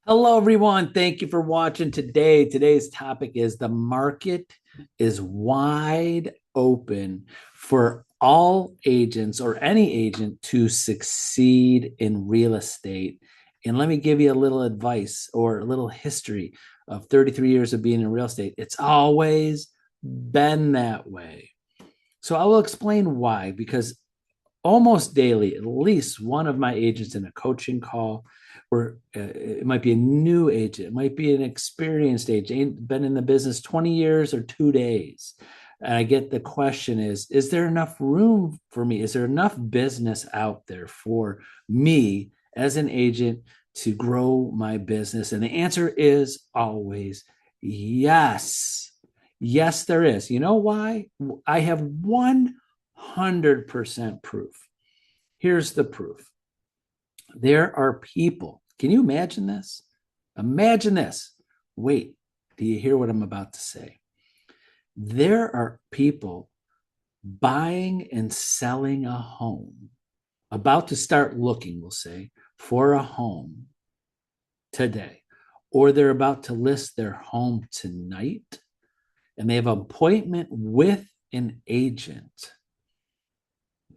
Hello, everyone. Thank you for watching today. Today's topic is the market is wide open for all agents or any agent to succeed in real estate. And let me give you a little advice or a little history of 33 years of being in real estate. It's always been that way. So I will explain why, because almost daily, at least one of my agents in a coaching call, or it might be a new agent, it might be an experienced agent, been in the business 20 years or 2 days. And I get the question is there enough room for me? Is there enough business out there for me as an agent to grow my business? And the answer is always yes. Yes, there is. You know why? I have 100% proof. Here's the proof. There are people. Can you imagine this? Imagine this. Wait, do you hear what I'm about to say? There are people buying and selling a home, about to start looking, we'll say, for a home today, or they're about to list their home tonight, and they have an appointment with an agent.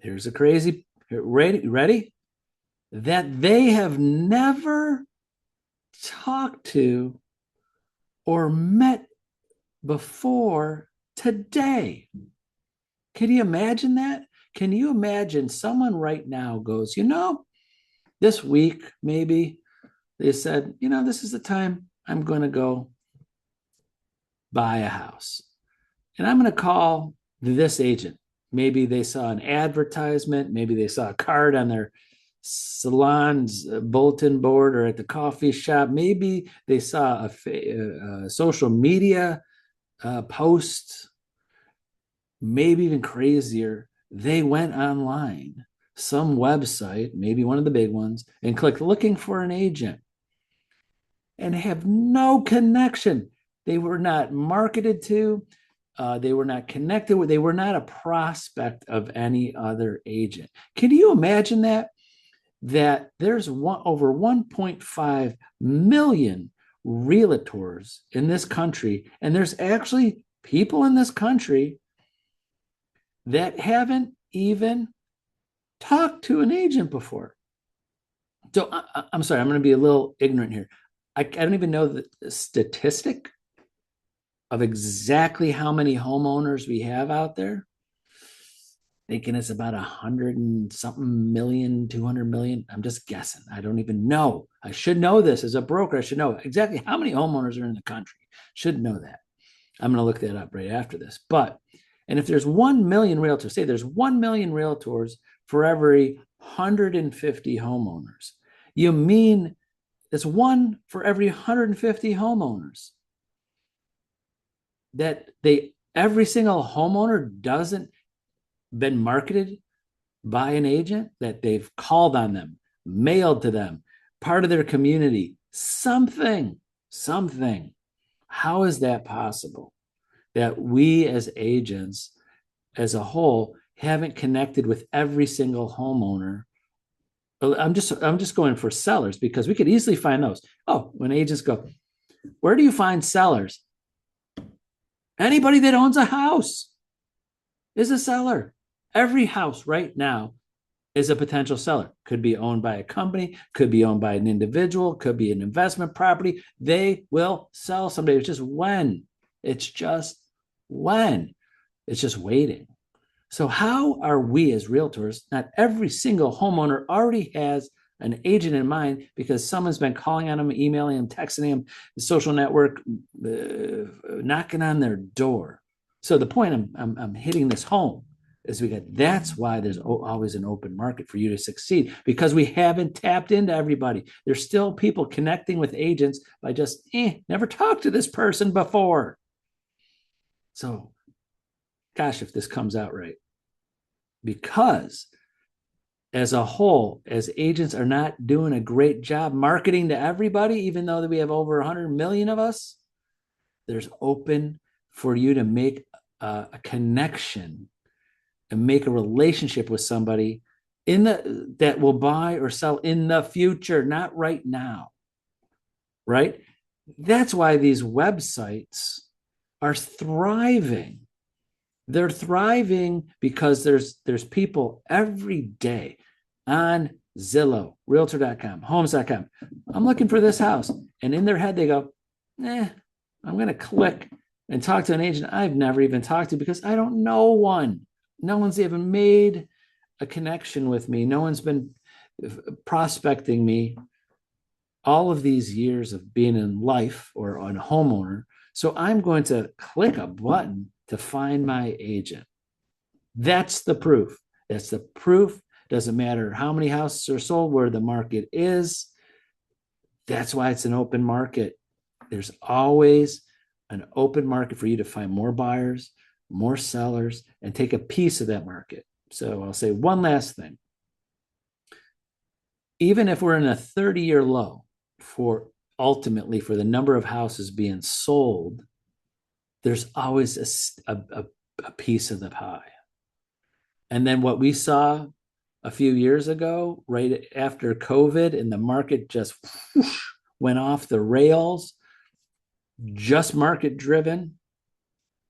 Here's a crazy, ready? That they have never talked to or met before today. Can you imagine that? Can you imagine someone right now goes, this week, maybe they said, this is the time I'm going to go buy a house. And I'm going to call this agent. Maybe they saw an advertisement. Maybe they saw a card on their salon's bulletin board or at the coffee shop. Maybe they saw a social media post. Maybe even crazier, they went online, some website, maybe one of the big ones, and clicked looking for an agent and have no connection. They were not marketed to. They were not connected with. They were not a prospect of any other agent. Can you imagine that? That there's over 1.5 million realtors in this country, and there's actually people in this country that haven't even talked to an agent before. So I'm sorry, I'm going to be a little ignorant here. I don't even know the statistic of exactly how many homeowners we have out there. Thinking it's about 100 and something million, 200 million. I'm just guessing. I don't even know. I should know this as a broker. I should know exactly how many homeowners are in the country. Should know that. I'm going to look that up right after this. And if there's 1 million realtors, say there's 1 million realtors for every 150 homeowners. You mean it's one for every 150 homeowners that every single homeowner doesn't been marketed by an agent, that they've called on them, mailed to them, part of their community, something. How is that possible? That we as agents as a whole haven't connected with every single homeowner. I'm just going for sellers because we could easily find those. Oh, when agents go, where do you find sellers? Anybody that owns a house is a seller. Every house right now is a potential seller. Could be owned by a company, could be owned by an individual, could be an investment property. They will sell someday. It's just when. It's just when. It's just waiting. So, how are we as realtors? Not every single homeowner already has an agent in mind because someone's been calling on them, emailing them, texting them, the social network, knocking on their door. So, the point I'm hitting this home is that's why there's always an open market for you to succeed because we haven't tapped into everybody. There's still people connecting with agents by just never talked to this person before. So, gosh, if this comes out right, because as a whole, as agents are not doing a great job marketing to everybody, even though we have over 100 million of us, there's open for you to make a connection and make a relationship with somebody that will buy or sell in the future, not right now. right? That's why these websites are thriving. They're thriving because there's people every day on Zillow, Realtor.com, Homes.com. I'm looking for this house. And in their head, they go, I'm going to click and talk to an agent I've never even talked to because I don't know one. No one's even made a connection with me. No one's been prospecting me all of these years of being in life or a homeowner. So I'm going to click a button to find my agent. That's the proof. That's the proof. Doesn't matter how many houses are sold, where the market is. That's why it's an open market. There's always an open market for you to find more buyers, more sellers, and take a piece of that market. So I'll say one last thing. Even if we're in a 30-year low for ultimately for the number of houses being sold, there's always a piece of the pie. And then what we saw a few years ago, right after COVID, and the market just whoosh, went off the rails, just market driven,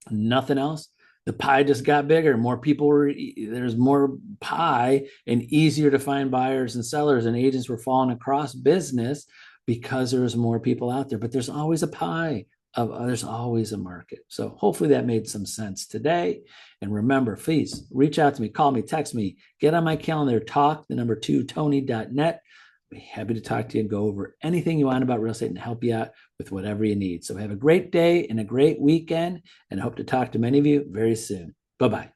nothing else. The pie just got bigger. More people were, there's more pie and easier to find buyers and sellers, and agents were falling across business because there was more people out there. But there's always a pie. There's always a market. So hopefully that made some sense today. And remember, please reach out to me, call me, text me, get on my calendar, talk, the number 2, Tony.net. Be happy to talk to you and go over anything you want about real estate and help you out with whatever you need. So have a great day and a great weekend, and I hope to talk to many of you very soon. Bye-bye.